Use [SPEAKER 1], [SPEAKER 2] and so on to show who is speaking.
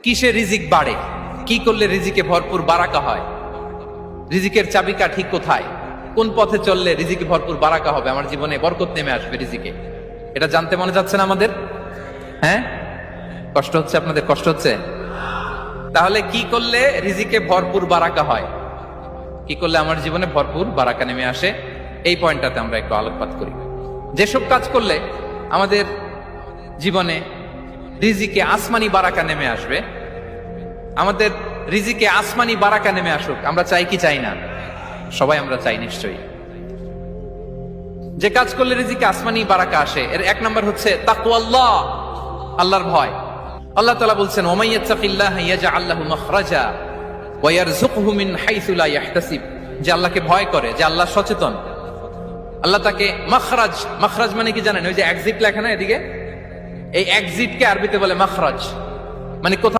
[SPEAKER 1] কিসে রিজিক বাড়ে, কি করলে রিজিকে ভরপুর বারাকা হয়, রিজিকের চাবিকা ঠিক কোথায়, কোন পথে চললে রিজিকে ভরপুর বারাকা হবে, আমার জীবনে বরকত নেমে আসবে রিজিকে, এটা জানতে মনে যাচ্ছে না আমাদের? হ্যাঁ, কষ্ট হচ্ছে আপনাদের? কষ্ট হচ্ছে? তাহলে কি করলে রিজিকে ভরপুর বারাকা হয়, কি করলে আমার জীবনে ভরপুর বারাকা নেমে আসে, এই পয়েন্টটাতে আমরা একটু আলোকপাত করি। যেসব কাজ করলে আমাদের জীবনে রিজিকে আসমানি বারাকা নেমে আসবে, আমাদের রিজিকে আসমানি বারাকা নেমে আসুক, আমরা চাই কি চাই না? সবাই আমরা চাই নিশ্চয়ই। যে কাজ করলে রিজিকে আসমানি বারাকা আসে, এর এক নম্বর হচ্ছে তাকওয়াল্লাহ, আল্লাহর ভয়। আল্লাহ তাআলা বলছেন, ওয়া মাইয়াত্তাকিল্লাহ ইয়াজআল লাহু মাখরাজা ওয়া ইয়ারযুকহু মিন হাইসু লা ইয়াহতাসিব। যে আল্লাহকে ভয় করে, যে আল্লাহ সচেতন, আল্লাহ তাকে মাখরাজ, মাখরাজ মানে কি জানেন? ওই যে এক্সিট লেখা না এদিকে, এই এক্সিটকে আরবিতে বলে মাখরাজ, মানে কোথাও